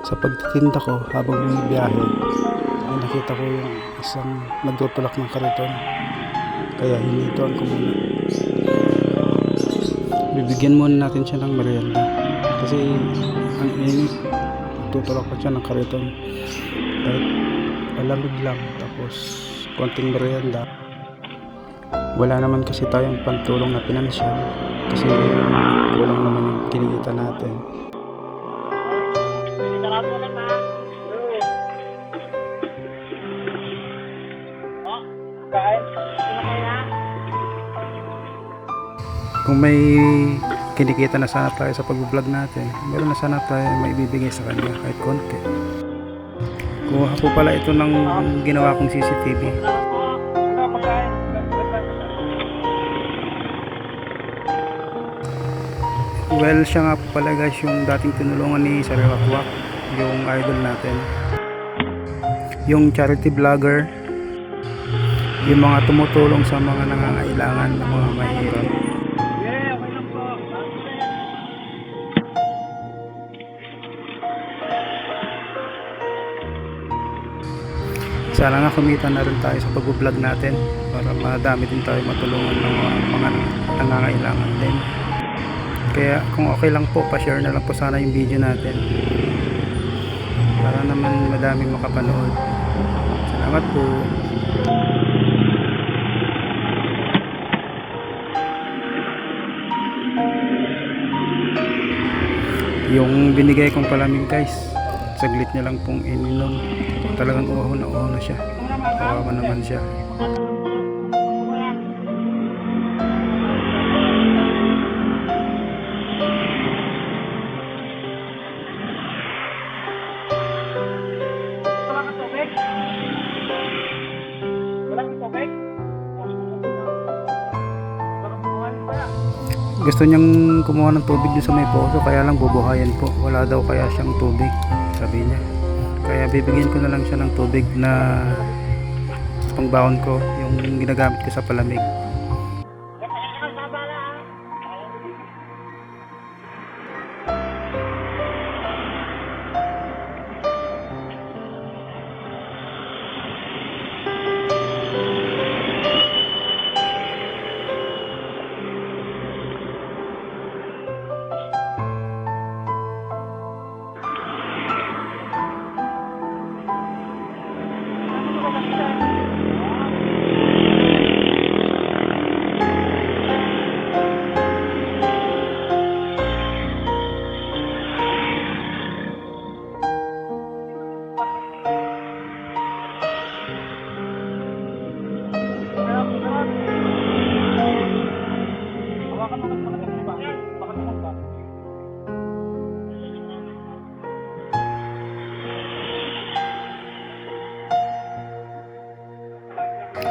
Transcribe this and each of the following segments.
Sa pagtitinda ko habang bumibiyahe ay nakita ko yung isang nagtutulak ng kariton, kaya hinituan ko muna. Bibigyan muna natin siya ng merienda kasi ang init. Nagtutulak pa siya ng kariton kahit malamig lang, tapos konting merienda. Wala naman kasi tayong pantulong na pinansyal kasi kulang naman yung kinikita natin. Kung may kinikita na sana tayo sa pag-vlog natin, meron na sana tayo maibibigay sa kanya kahit konti. Kuha ko pala ito ng ginawa kong CCTV. Well, siya nga po pala guys yung dating tinulungan ni Sir Wakwak, yung idol natin, yung charity vlogger, yung mga tumutulong sa mga nangangailangan ng mga mahirap. Sana nga kumita na rin tayo sa pag-vlog natin para madami din tayo matulungan ng mga nangangailangan din. Kaya kung okay lang po, pa-share na lang po sana yung video natin para naman madaming makapanood. Salamat po. Yung binigay kong palamig guys, saglit niya lang pong ininom, talagang uho na siya. Kawawa naman siya. Gusto niyang kumuha ng tubig dun sa may poso, kaya lang bubuhayan po. Wala daw kaya siyang tubig, sabi niya. Kaya bibigyan ko na lang siya ng tubig na pangbaon ko, yung ginagamit ko sa palamig.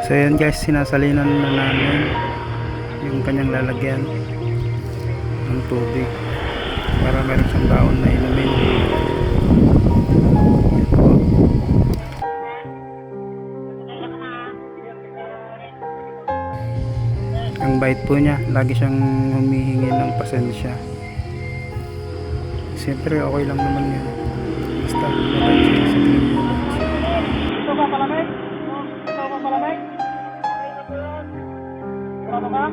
So yan guys, sinasalinan na namin yung kanyang lalagyan ng tubig para meron siyang baon na inumin. Ang bait po niya, lagi siyang humihingi ng pasensya. Siyempre okay lang naman yun, basta mabait siya sa tingin mo. Ito ba palamig? Ito ba palamig? Ito ba?